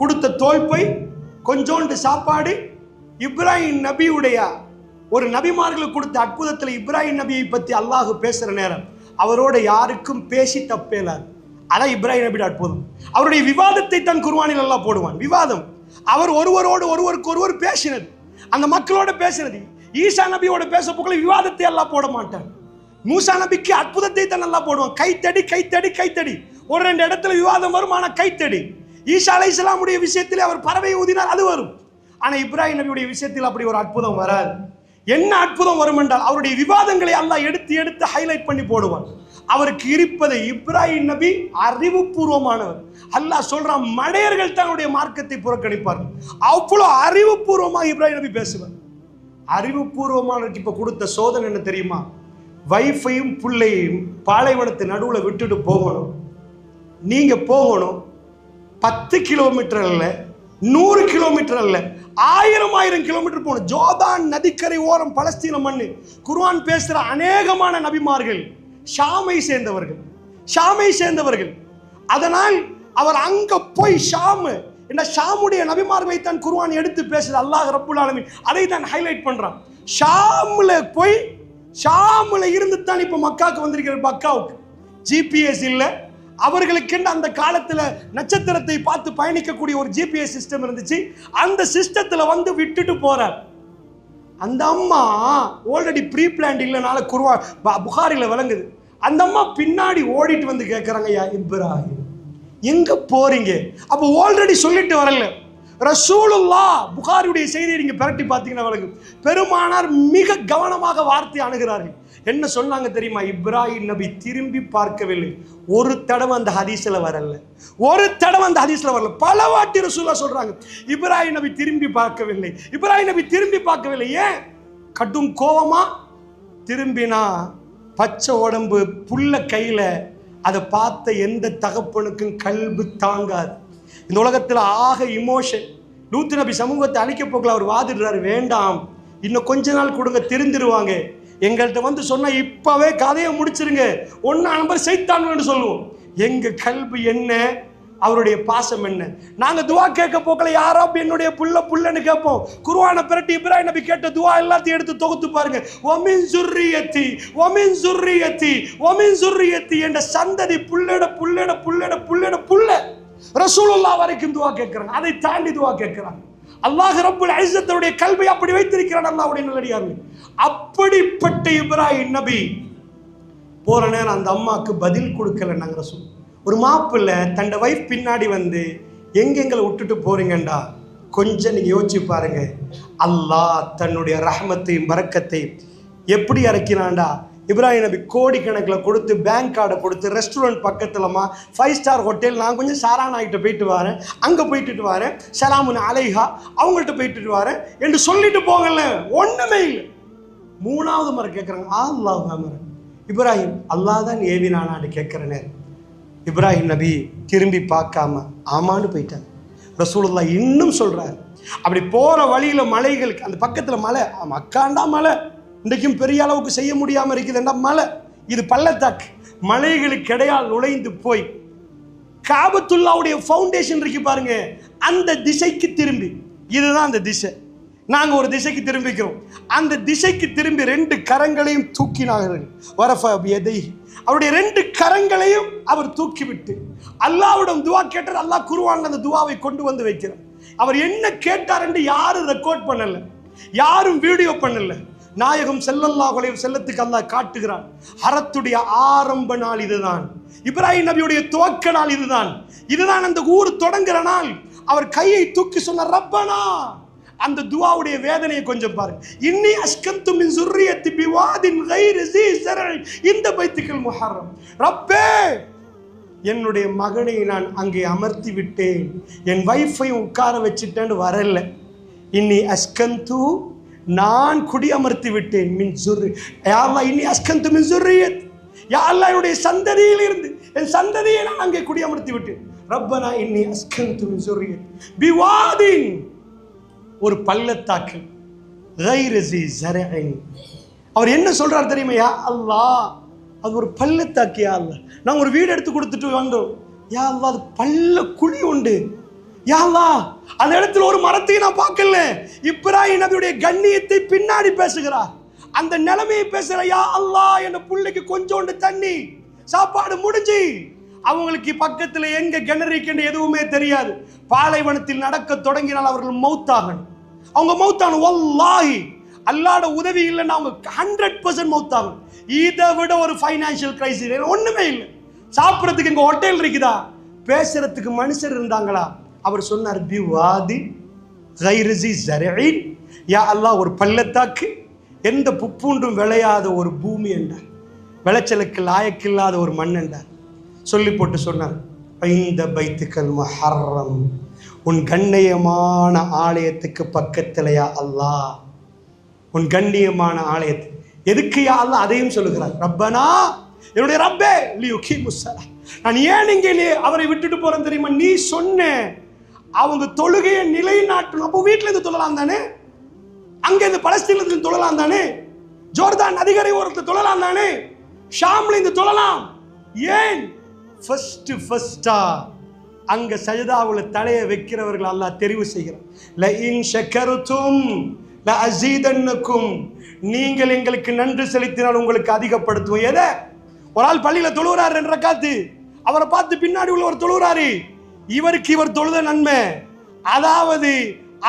கொடுத்த தோல்பை, கொஞ்சோண்டு சாப்பாடு. இப்ராஹிம் நபியுடைய ஒரு நபிமார்களுக்கு கொடுத்த அற்புதத்தில் இப்ராஹிம் நபியை பற்றி அல்லாஹ் பேசுற நேரம் அவரோட யாருக்கும் பேசி தப்பேலாது. அதான் இப்ராஹிம் நபியோட அற்புதம். அவருடைய விவாதத்தை தான் குர்ஆனில் அல்லாஹ் போடுவான். விவாதம், அவர் ஒருவரோடு ஒருவருக்கு ஒருவர் பேசினது, அந்த மக்களோட பேசினது. ஈசா நபியோட பேச போகல விவாதத்தை எல்லாம் போட மாட்டான். மூசா நபிக்கு அற்புதத்தை தான் நல்லா போடுவான். கைத்தடி கைத்தடி கைத்தடி. ஒரு ரெண்டு இடத்துல விவாதம் வரும், ஆனா கைத்தடி. ஈசா அலைஹிஸ்ஸலாமுடைய விஷயத்தில் அவர் பறவை ஊதினார், அது வரும். ஆனா இப்ராஹிம் நபியுடைய விஷயத்தில் அப்படி ஒரு அற்புதம் வராது. என்ன அற்புதம் வரும் என்றால் அவருடைய விவாதங்களை அல்லாஹ் எடுத்து எடுத்து ஹைலைட் பண்ணி போடுவான். அவருக்கு இருப்பதை இப்ராஹிம் நபி அறிவுபூர்வமானவர். அல்லாஹ் சொல்றான், மடையர்கள் தன்னுடைய மார்க்கத்தை புறக்கணிப்பார்கள். அவ்வளவு அறிவுபூர்வமாக இப்ராஹிம் நபி பேசுவார். அறிவுபூர்வமானவருக்கு இப்ப கொடுத்த சோதனை என்ன தெரியுமா? வைஃபையும் பிள்ளையும் பாலைவனத்தை நடுவில் விட்டுட்டு போகணும். நீங்க போகணும் 10 கிலோமீட்டர் அல்ல, 100 கிலோமீட்டர் அல்ல, 1000 கிலோமீட்டர் போகணும். ஜோர்தான் நதிக்கரை ஓரம் பலஸ்தீன மண்ணு. குர்ஆன் பேசுற அநேகமான நபிமார்கள் ஷாமை சேர்ந்தவர்கள், ஷாமை சேர்ந்தவர்கள். அதனால் அவர் அங்க போய் ஷாமுடைய நபிமார்களை தான் குர்ஆன் எடுத்து பேசுது. அல்லாஹ் ரப்புல் ஆலமீன் அதை தான் ஹைலைட் பண்றான். ஷாம்ல போய் ஷாம்ல இருந்து தான் இப்ப மக்காவுக்கு வந்திருக்கிற. மக்காவுக்கு ஜிபிஎஸ் இல்லை. அவர்களுக்கு அந்த காலத்துல நட்சத்திரத்தை பார்த்து பயணிக்கக்கூடிய ஒரு ஜிபிஎஸ் சிஸ்டம் இருந்துச்சு. அந்த சிஸ்டத்துல வந்து விட்டுட்டு போறார். அந்த அம்மா ஆல்ரெடி ப்ரீ பிளான் இல்லைனால புகாரில விளங்குது. அந்த அம்மா பின்னாடி ஓடிட்டு வந்து கேட்கறாங்க, யா இப்ராஹிம் எங்க போறீங்க? அப்ப ஆல்ரெடி சொல்லிட்டு வரல. ரசூலுல்லாஹ் புகாரியுடைய செய்தியை நீங்க பிரட்டி பார்த்தீங்கன்னா விளங்கும். பெருமானார் மிக கவனமாக வார்த்தை அணுகிறார்கள். என்ன சொன்னாங்க தெரியுமா? இப்ராஹிம் நபி திரும்பி பார்க்கவில்லை. ஒரு தடவை அந்த ஹதீஸ்ல வரல, ஒரு தடவை அந்த ஹதீஸ்ல வரல. பல வாட்டி ரசூலுல்லாஹ் சொல்றாங்க, இப்ராஹிம் நபி திரும்பி பார்க்கவில்லை, இப்ராஹிம் நபி திரும்பி பார்க்கவில்லை. ஏன்? கடும் கோவமா திரும்பினா பச்சை உடம்பு புல்ல கையில அதை பார்த்த எந்த தகப்பனுக்கும் கல்பு தாங்காது. இந்த உலகத்தில் ஆக இமோஷன். லூத் நபி சமூகத்தை அழிக்க போகல அவர் வாதிடுறாரு, வேண்டாம் இன்னும் கொஞ்ச நாள் கொடுங்க, திருந்திருவாங்க. எங்கள்கிட்ட வந்து சொன்னா இப்பவே கதையை முடிச்சிருங்க, ஒன்னா நம்பர் சைத்தான் சொல்லுவோம். எங்க கல்வி என்ன, அவருடைய பாசம் என்ன. நாங்க துவா கேட்க போக்கல யாரோ என்னுடைய புள்ள புள்ளன்னு கேட்போம். குர்ஆனை பிரட்டி இப்ராஹிம் நபி கேட்ட துவா எல்லாத்தையும் எடுத்து தொகுத்து பாருங்க. ஒமின் சுர்ரியத்தி ஒமின் சுர்ரியத்தி ஒமின் சுர்ரியத்தி என்ற சந்ததி புள்ளட புள்ளட புள்ளட புள்ளட புள்ள ரசூலுல்லாஹ் வரைக்கும் துவா கேட்கிறாங்க. அதை தாண்டி துவா கேட்கிறாங்க. அல்லாஹ் ரப்புல் இஸ்ஸத்துடைய கல்வை அப்படி வைத்திருக்கிறான் அல்லாஹ்வுடைய நல்லடியார்கள். அப்படிப்பட்ட இப்ராஹிம் நபி போற நேரம் அந்த அம்மாக்கு பதில் கொடுக்கல. நாங்க ரசூல் ஒரு மாப்பிள்ள தன்னை வைஃப் பின்னாடி வந்து எங்கெங்களை விட்டுட்டு போறீங்கண்டா கொஞ்சம் நீங்க யோசிச்சு பாருங்க. அல்லாஹ் தன்னுடைய ரஹ்மத்தையும் பரக்கத்தையும் எப்படி இறக்கினான்டா. இப்ராஹிம் நபி கோடிக்கணக்கில் கொடுத்து, பேங்க் கார்டை கொடுத்து, ரெஸ்டாரண்ட் பக்கத்துலமா 5 ஸ்டார் ஹோட்டல், நான் கொஞ்சம் சாரானா ஆகிட்ட போயிட்டு வரேன், அங்கே போயிட்டு வரேன், சலாமுன் அலைஹா அவங்கள்ட்ட போயிட்டு வரேன் என்று சொல்லிட்டு போகல. ஒன்றுமே இல்லை. 3வது முறை கேட்குறாங்க, அல்லாஹ் இப்ராஹிம் அல்லாஹ் தான் ஏவினானான்னு கேட்குற நேரம் இப்ராஹிம் நபி திரும்பி பார்க்காம ஆமான்னு போயிட்டாங்க. ரசூலுல்லாஹ் இன்னும் சொல்றாரு, அப்படி போற வழியில மலைகளுக்கு அந்த பக்கத்துல மலை, மக்காண்டா மலை இன்றைக்கும் பெரிய அளவுக்கு செய்ய முடியாம இருக்குதுன்னா மலை, இது பள்ளத்தாக்கு. மலைகளுக்கு இடையால் நுழைந்து போய் காபத்துல்லாவுடைய ஃபவுண்டேஷன் இருக்கு பாருங்க, அந்த திசைக்கு திரும்பி, இதுதான் அந்த திசை, நாங்க ஒரு திசைக்கு திரும்பிக்கிறோம். அந்த திசைக்கு திரும்பி 2 கரங்களையும் தூக்கினார்கள். அவருடைய 2 கரங்களையும் அவர் தூக்கிவிட்டு அல்லாஹ்விடம் துவா கேட்டார். அல்லாஹ் குர்ஆன்ல அந்த துவாவை கொண்டு வந்து வைக்கிறார். அவர் என்ன கேட்டார் என்று யாரும் ரெக்கார்ட் பண்ணல, யாரும் வீடியோ பண்ணல. நாயகம் ஸல்லல்லாஹு அலைஹி வஸல்லத்துக்கு அல்லாஹ் காட்டுகிறான். ஹரத்துடைய ஆரம்ப நாள் இதுதான், இப்ராஹிம் நபியுடைய துவக்க நாள் இதுதான், இதுதான் அந்த ஊர் தொடங்குற நாள். அவர் கையை தூக்கி சொன்னார், ரப்பனா அந்த துஆவுடைய வேதனையை கொஞ்சம் பாருங்க. இன்னி அஸ்கந்து மின் ஸுர்ரியத்தி பிவாதின் கைரி ஸீ ஸர்இ இந்த பைத்துல் முஹர்ரம். ரப்பே, என்னுடைய மகனை நான் அங்கே அமர்த்தி விட்டேன், என் வைஃபை உட்கார வச்சுட்டேன்னு வரல. இன்னி அஸ்கந்து, நான் குடியமர்த்தி விட்டேன், மின் ஸுர்ரி, யா அல்லாஹ் இன்னி அஸ்கந்து மின் ஸுர்ரியத், யா அல்லாஹ் என்னுடைய சந்ததியில் இருந்து என் சந்ததியை நான் அங்கே குடியமர்த்தி விட்டேன். ரப்பனா இன்னி அஸ்கந்து மின் ஸுர்ரியத் பிவாதின், ஒரு பள்ளத்தாக்கு, கைரி ஸீ ஸர்இ. அவர் என்ன சொல்றார் தெரியுமா? யா அல்லாஹ், அது ஒரு பள்ளத்தாக்கு, யா அல்லாஹ் நான் ஒரு வீடு எடுத்து கொடுத்துட்டு வந்தோம், யா அல்லாஹ் அது பள்ள குழி உண்டு, யா அல்லாஹ் அந்த இடத்துல ஒரு மரத்தையும் நான் பார்க்கல. இப்ராஹிம் நபியுடைய கண்ணியத்தை பின்னாடி பேசுகிறார், அந்த நிலைமையை பேசுகிற. யா அல்லாஹ் என் பிள்ளைக்கு கொஞ்சோண்டு தண்ணி, சாப்பாடு முடிஞ்சு, அவங்களுக்கு பக்கத்தில் எங்க கிணறிக்கின்ற எதுவுமே தெரியாது, பாலைவனத்தில் நடக்க தொடங்கினால் அவர்கள் மௌத்தாகணும். அவங்க மௌத்தாகணும். வல்லாஹி அல்லாஹ்வுடைய உதவி இல்லைன்னா அவங்க 100% மௌத்தாகணும். இதை விட ஒரு ஃபைனான்சியல் கிரைசிஸ் ஒண்ணுமே இல்லை. சாப்பிட்றதுக்கு இங்க ஹோட்டல் இருக்குதா, பேசுறதுக்கு மனுஷர் இருந்தாங்களா? அவர் சொன்னார் பிவாதி கைரி ஸீ ஸர்இ, யா அல்லாஹ் ஒரு பள்ளத்தாக்கு, எந்த புப்பூண்டும் விளையாத ஒரு பூமி என்றார், விளைச்சலுக்கு லாயக்கில்லாத ஒரு மண் என்றார். சொல்லி போட்டு சொன்னார், இந்த பைத்துல் முஹர்ரம், உன் கண்ணியமான ஆலயத்துக்கு பக்கத்தில் யா அல்லாஹ், உன் கண்ணியமான ஆலயத்து. எதுக்கு யா அல்லாஹ் அதையும் சொல்லுகிறார். ரப்பனா, என்னுடைய ரப்பே, லியுகீமுஸ் ஸலாத், நான் ஏன் இங்கே அவரை விட்டுட்டு போறேன் தெரியுமா? நீ சொன்ன அவங்க தொழுகையை நிலைநாட்டணும். அப்போ வீட்டில் இருந்து தொழலாம் தானே, அங்க இருந்து பலஸ்தீன்ல இருந்து தொழலாம் தானே, ஜோர்தான் நதிகரை ஓரத்தில் தொழலாம் தானே, ஷாம்ல இருந்து தொழலாம். ஏன் ஃபர்ஸ்டா அங்க சஜதாவுல தலையை வைக்கிறவர்கள் அல்லாஹ் தெரிவு செய்கிறார். ல இன் ஷக்கர்தும் ல அஸீதன்னக்கும், நீங்கள் எங்களுக்கு நன்றி செலுத்தினால் உங்களுக்கு அதிகப்படுத்துவோம். எதை? ஒரு ஆள் பள்ளியில தொழுகிறார் 2 ரக்காத்து, அவரை பார்த்து பின்னாடி உள்ளவர் தொழுகிறாரு, இவருக்கு இவர் தொழுத நன்மை, அதாவது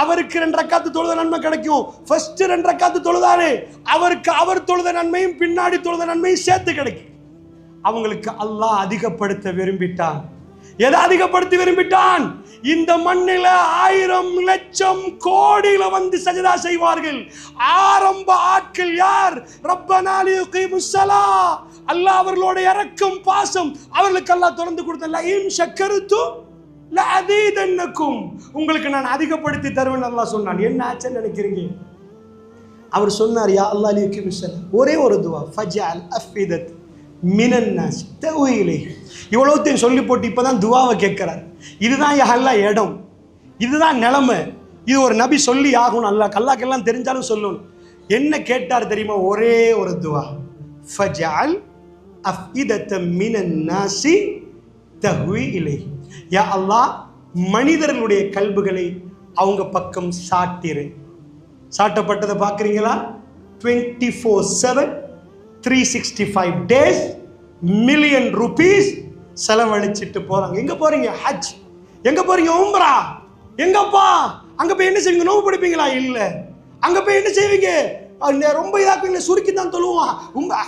அவருக்கு 2 ரக்காத்து தொழுத நன்மை கிடைக்கும். ஃபர்ஸ்ட் 2 ரக்காத்து தொழுதாரு, அவருக்கு அவர் தொழுத நன்மையும் பின்னாடி தொழுத நன்மையும் சேர்த்து கிடைக்கும். அவங்களுக்கு அல்லாஹ் அதிகப்படுத்த விரும்பிட்டான். எதை அதிகப்படுத்தி விரும்பிட்டான்? இந்த மண்ணில 1000 லட்சம் கோடியில வந்து சஜதா செய்வார்கள். ஆரம்ப ஆட்கள் யார்? ரப்பனா லியுகீமுஸ் ஸலாத், அல்லாஹ் அவர்களோட இரக்கம் பாசம் அவர்களுக்கு அல்லாஹ் திறந்து கொடுத்த. ல இன் ஷக்கர்து ல அஸீதன்னக்கும், உங்களுக்கு நான் அதிகப்படுத்தி தருவேன் அல்லாஹ் சொன்னான். என்ன ஆச்சுன்னு நினைக்கிறீங்க? அவர் சொன்னார், யா அல்லாஹ் லியுகீமுஸ் ஸலாத், ஒரே ஒரு துஆ, ஃபஜஅல் அஃபிதத் மினன் நாஸ் தஹ்வி இலைஹி. இவ்வளவுத்தையும் சொல்லி போட்டு இப்பதான் துஆவை கேட்கிறார். இதுதான் யா அல்லாஹ் இடம், இதுதான் நிலைமை, இது ஒரு நபி சொல்லி ஆகணும். அல்லாஹ்க்கெல்லாம் தெரிஞ்சாலும் சொல்லணும். என்ன கேட்டார் தெரியுமா? ஒரே ஒரு துஆ, ஃபஜஅல் அஃபிதத மினன் நாஸி தஹ்வி இலைஹி. யா அல்லாஹ் மனிதர்களுடைய கல்புகளை அவங்க பக்கம் சாட்டிரு. சாட்டப்பட்டதை பார்க்குறீங்களா? 24/7 365 days மில்லியன் ரூபீஸ் செலவழிச்சிட்டு போறாங்க. எங்க போறீங்க? ஹஜ். எங்க போறீங்க? உம்ரா. எங்கப்பா? அங்க போய் என்ன செய்வீங்க? நோம்பு பிடிப்பீங்களா? இல்ல. அங்க போய் என்ன செய்வீங்க? ரொம்ப இதாக்குவீங்க, சுருக்கி தான் தொழுவோம்.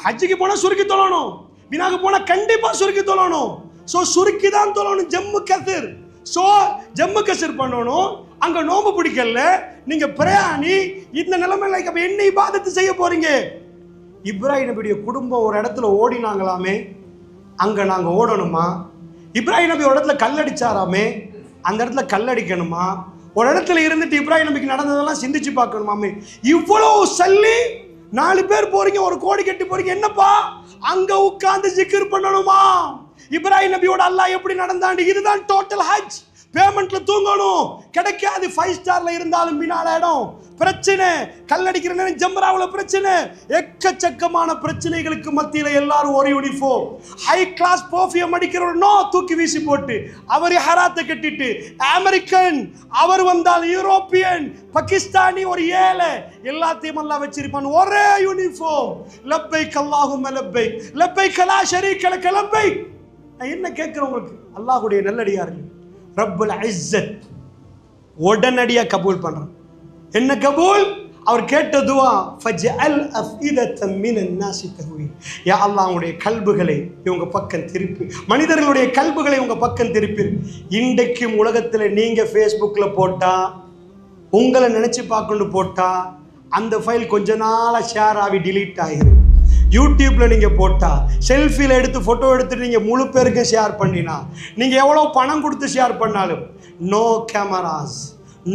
ஹஜ்ஜுக்கு போனா சுருக்கி தொழணும், வினாக்கு போனா கண்டிப்பா சுருக்கி தொழணும். ஸோ சுருக்கி தான் தொழணும். ஜம்மு கசர், ஸோ ஜம்மு கசர் பண்ணணும். அங்க நோம்பு பிடிக்கல, நீங்க பிரயாணி. இந்த நிலைமையில அப்ப என்ன இபாதத்து செய்ய போறீங்க? இப்ராஹிம் நபியுடைய குடும்பம் ஒரு இடத்துல ஓடினாங்களாமே, அங்க நாங்க ஓடணுமா? இப்ராஹிம் நபி ஒரு இடத்துல கல்லடிச்சாராமே, அந்த இடத்துல கல்லடிக்கணுமா? ஒரு இடத்துல இருந்துட்டு இப்ராஹிம் நபிக்கு நடந்ததெல்லாம் சிந்திச்சு பார்க்கணுமாமே. இவ்வளவு சல்லி 4 பேர் போறீங்க, 1 கோடி கட்டி போறீங்க, என்னப்பா அங்க உட்கார்ந்து ஜிக்ர் பண்ணணுமா? இப்ராஹிம் நபியோட அல்லாஹ் எப்படி நடந்தாண்டு? இதுதான் டோட்டல் ஹஜ். பேமெண்ட்ல தூங்கணும், கிடைக்காது. 5 ஸ்டார்ல இருந்தாலும் பின்னால இடம் பிரச்சனை, கல்லடிக்கிற நேரம் ஜம்ராவுல பிரச்சனை, எக்கச்சக்கமான பிரச்சனைகளுக்கு மத்தியில எல்லாரும் ஒரு யூனிஃபார்ம், ஹை கிளாஸ் பர்ஃபியூம் அடிக்கிறவர் நோ தூக்கி வீசி போட்டு, அவர் ஹராத்தை கட்டிட்டு, அமெரிக்கன் அவர் வந்தால் யூரோப்பியன், பாகிஸ்தானி ஒரு ஏழை, எல்லாத்தையும் எல்லாம் வச்சிருப்பான். ஒரே யூனிஃபார்ம். லப்பைக் அல்லாஹும்ம லப்பைக், லப்பைக் லா ஷரீக லக லப்பைக். நான் என்ன கேட்கிறேன் உங்களுக்கு? அல்லாஹ்வுடைய நல்லடியார்கள், ரப்புல் இஸ்ஸத் உடனடியா கபூல் பண்றான். என்ன கபூல்? அவர் கேட்ட துஆ, ஃபஜஅல் அஃஇதத மினன் நாஸி தஹ்வி. யா அல்லாஹ் உங்களுடைய கல்புகளை இவங்க பக்கம் திருப்பி, மனிதர்களுடைய கல்புகளை உங்க பக்கம் திருப்பி. இன்றைக்கும் உலகத்தில் நீங்க ஃபேஸ்புக்கில் போட்டா உங்களை நினைச்சு பார்க்கணும் போட்டா அந்த ஃபைல் கொஞ்ச நாளா ஷேர் ஆகி டிலீட் ஆகிரும். யூடியூப்ல நீங்க போட்டா செல்ஃபியில் எடுத்து போட்டோ எடுத்துட்டு நீங்க முழு பேருக்கு ஷேர் பண்ணினா நீங்க எவ்வளவு பணம் கொடுத்து ஷேர் பண்ணாலும் no cameras,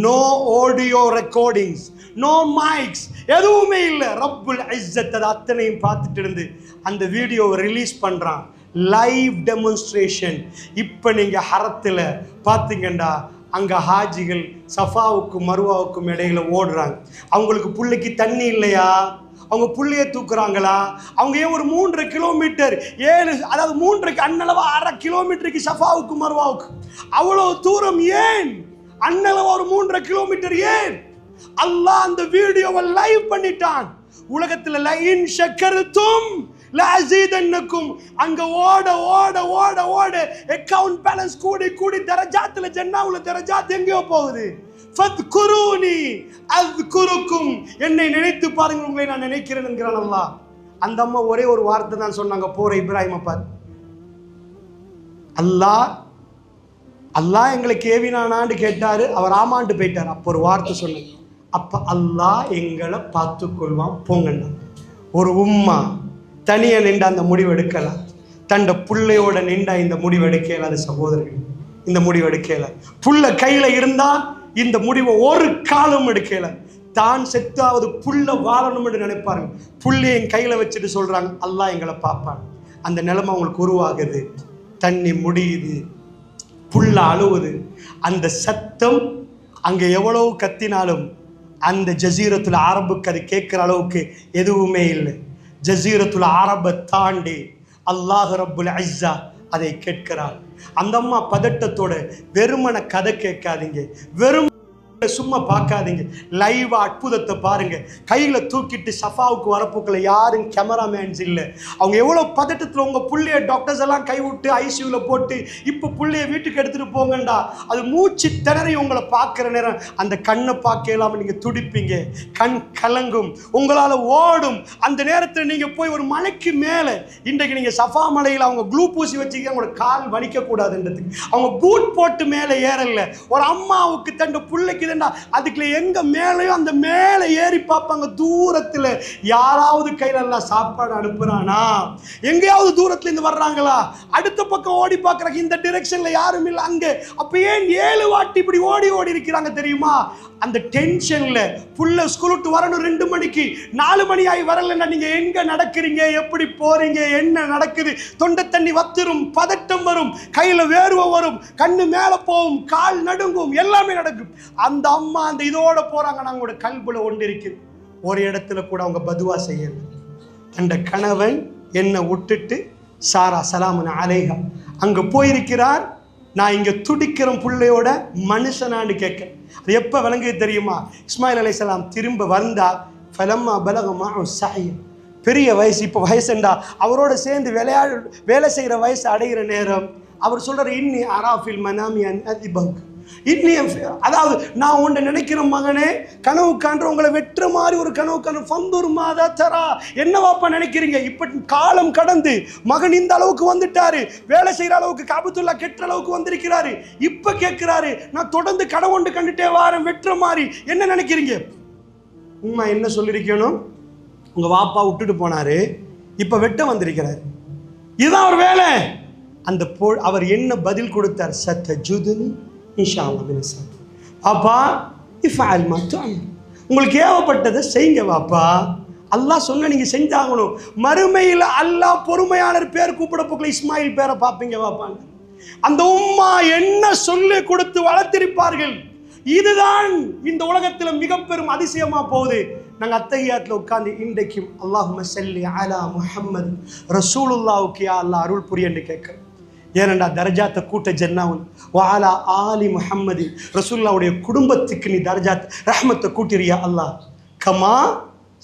no audio recordings, no mics, எதுவுமே இல்லை. ரப்புல் இஸ்ஸத் அது அத்தனையும் பார்த்துட்டு இருந்து அந்த வீடியோவை ரிலீஸ் பண்றான், லைவ் டெமான்ஸ்ட்ரேஷன். இப்போ நீங்க ஹரத்தில் பார்த்தீங்கண்டா அங்கே ஹாஜிகள் சஃபாவுக்கும் மருவாவுக்கும் இடையில ஓடுறாங்க. அவங்களுக்கு புள்ளைக்கு தண்ணி இல்லையா, அவங்க புள்ளைய தூக்குறாங்களா, அவங்க ஏன் ஒரு 3 கிலோமீட்டர் 7 அதாவது 3 அண்ணளவா 1/2 கிலோமீட்டருக்கு சஃபாவுக்கு மருவாவுக்கு அவ்வளோ தூரம் ஏன், அண்ணளவா ஒரு 3 கிலோமீட்டர் ஏன்? அல்லாஹ் அந்த வீடியோவை லைவ் பண்ணிட்டான். உலகத்துல லைன் ஷக்கர்தும் லஅஸீதன்னக்கும் அங்க ஓட ஓட ஓட ஓட அக்கவுண்ட் பேலன்ஸ் கூடி கூடி தரஜாத்துல ஜன்னாவுல தரஜாத் எங்கேயோ போகுது. ஃபத்குரூனி அஸ்குருக்கும், என்னை நினைத்து பாருங்கள் உங்களை நான் நினைக்கிறேன் என்கிறான் அல்லாஹ். அந்த அம்மா ஒரே ஒரு வார்த்தை தான் சொன்னாங்க போற இப்ராஹிமை பார்த்து, அல்லாஹ் எங்களை கேவினானான்னு கேட்டாரு, அவர் ஆமாண்டு போயிட்டார். அப்போ ஒரு வார்த்தை சொன்னாங்க, அப்ப அல்லாஹ் எங்களை பார்த்து கொள்வான் போங்கண்ணா. ஒரு உம்மா தனியா நின்றா அந்த முடிவு எடுக்கலாம், தண்ட புள்ளையோட நின்றா இந்த முடிவு எடுக்கலாது. சகோதரர்கள், இந்த முடிவு எடுக்கல. புள்ள கையில இருந்தா இந்த முடிவை ஒரு காலம் எடுக்கல. தான் செத்தாவது புள்ள வாழணும் என்று நினைப்பாருங்க. புள்ளைய என் கையில வச்சுட்டு சொல்றாங்க அல்லாஹ் எங்களை பார்ப்பான். அந்த நிலைமை அவங்களுக்கு உருவாகுது. தண்ணி முடியுது, புள்ள அழுவுது. அந்த சத்தம் அங்க எவ்வளவு கத்தினாலும் அந்த ஜசீரத்துல அரபுக்கு அது கேட்கிற அளவுக்கு எதுவுமே இல்லை. ஜசீரத்துல அரபை தாண்டி அல்லாஹ் ரப்புல் இஸ்ஸா அதை கேட்கிறார். அந்த அம்மா பதட்டத்தோட வெறுமன கதை கேட்காதீங்க, வெறும் சும்மா பார்க்காதீங்க, லைவா அற்புதத்தை பாருங்க. கையில தூக்கிட்டு சஃபாவுக்கு வரப்புக்குள்ள யாரும் கேமராமேன்ஸ் இல்லை. அவங்க எவ்வளவு பதட்டத்தில் உங்க புள்ளைய டாக்டர்ஸ் எல்லாம் கைவிட்டு ஐசியூல போட்டு இப்போ புள்ளைய வீட்டுக்கு எடுத்துட்டு போங்கண்டா, அது மூச்சு திணறி உங்களை பார்க்குற நேரம் அந்த கண்ணை பார்க்க இல்லாமல் நீங்க துடிப்பீங்க, கண் கலங்கும், உங்களால ஓடும். அந்த நேரத்தில் நீங்க போய் ஒரு மலைக்கு மேலே, இன்றைக்கு நீங்க சஃபா மலையில் அவங்க க்ளூ பூசி வச்சுக்க அவங்களோட கால் வலிக்க கூடாதுன்றதுக்கு அவங்க பூட் போட்டு மேலே ஏறல. ஒரு அம்மாவுக்கு தன் பிள்ளைக்கு அதுக்குள்ள எங்க மேலையும் அந்த மேலே ஏறி பார்ப்பாங்க. தூரத்துல யாராவது கையில எல்லாம் சாப்பாடு அனுப்புறானா, எங்கேயாவது தூரத்துல இருந்து வர்றாங்களா, அடுத்த பக்கம் ஓடி பார்க்கறாங்க, இந்த டிரெக்ஷன்ல யாரும் இல்லை அங்க. அப்ப ஏன் 7 வாட்டி இப்படி ஓடி ஓடி இருக்கிறாங்க தெரியுமா? அந்த டென்ஷன்ல புள்ள ஸ்கூலுக்கு வரணும் 2 மணிக்கு, 4 மணி ஆகி வரலன்னா நீங்க எங்க நடக்கிறீங்க, எப்படி போறீங்க, என்ன நடக்குது, தொண்டை தண்ணி வத்திரும், பதட்டம் வரும், கையில வேர்வை வரும், கண்ணு மேல போகும், கால் நடுங்கும், எல்லாமே நடக்கும். அந்த அம்மா அந்த இதோட போறாங்க. நாங்களோட கல்புல ஒன்று இருக்குது. ஒரு இடத்துல கூட அவங்க பதுவா செய்யல. அந்த கணவன் என்னை விட்டுட்டு சாரா சலாமுன் அலைஹா அங்க போயிருக்கிறார். நான் இங்க துடிக்கிற பிள்ளையோட மனுஷனான்னு கேட்க அது எப்ப விளங்குது தெரியுமா? இஸ்மாயில் அலைஹிஸ்ஸலாம் திரும்ப வந்தா ஃபலம்மா பலகமா சாய, பெரிய வயசு, இப்போ வயசுண்டா அவரோட சேர்ந்து வேலை செய்யற வயசு அடைகிற நேரம் அவர் சொல்றாரு, இன்னி அராஃபில் மனாமியன் அதிபக், அதாவது நான் உன்னை நினைக்கிற மகனே, கனவு காண்ற உங்களை வெற்ற மாதிரி ஒரு கனவு காண்ற ஃபந்தூர் மாதா தரா, என்னவாப்பா நினைக்கிறீங்க? இப்ப காலம் கடந்து மகன் இந்த அளவுக்கு வந்துட்டாரு, வேலை செய்யற அளவுக்கு, காபத்துல்லா கெட்ட அளவுக்கு வந்திருக்கிறாரு. இப்ப கேட்கிறாரு, நான் தொடர்ந்து கனவு ஒன்று கண்டுட்டே வாரேன் வெற்ற மாதிரி, என்ன நினைக்கிறீங்க? உண்மை என்ன சொல்லிருக்கணும்? உங்க வாப்பா விட்டுட்டு போனாரு, இப்ப வெட்ட வந்திருக்கிறாரு, இதுதான் அவர் வேலை. அந்த அவர் என்ன பதில் கொடுத்தார்? சத்தஜுதுனி இன்ஷா அல்லாஹ் பினஸா, அப்பா இஃபஅல் மா துஅமர், உங்களுக்கு ஏவப்பட்டதை செய்யுங்க வாப்பா, அல்லாஹ் சொன்ன நீங்க செஞ்சாகணும். மறுமையில் அல்லாஹ் பொறுமையாளர் பேர் கூப்பிட போக்கல இஸ்மாயில் பேரை பார்ப்பீங்க வாப்பாங்க. அந்த உம்மா என்ன சொல்லி கொடுத்து வளர்த்திருப்பார்கள். இதுதான் இந்த உலகத்தில் மிக பெரும் அதிசயமா போகுது. நாங்கள் அத்தஹியாத்தில் உட்கார்ந்து இன்றைக்கும் அல்லாஹும்ம ஸல்லி அலா முஹம்மது ரசூலுல்லாஹ்வுக்கு யா அல்லாஹ் அருள் புரியன்னு கேட்கிறோம். ஏனண்டா தர்ஜாத்தை கூட்ட ஜன்னாவுல் வஅலா ஆலி முஹம்மதி, ரசூலுல்லாஹ்வுடைய குடும்பத்துக்கு நீ தர்ஜாத் ரஹ்மத்தை கூட்டிரியா அல்லாஹ். கமா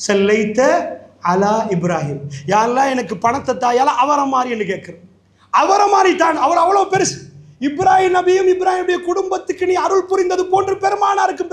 ஸல்லைத அலா இப்ராஹிம், யா அல்லாஹ் எனக்கு பணத்தை தாயால அவரை மாதிரி என்று கேட்கிறோம். அவரை மாதிரி தான், அவர் அவ்வளோ பெருசு. இப்ராஹிம் நபியும் இப்ராஹிமுடைய குடும்பத்துக்கு நீ அருள் புரிந்தது போன்று பெருமானாருக்கு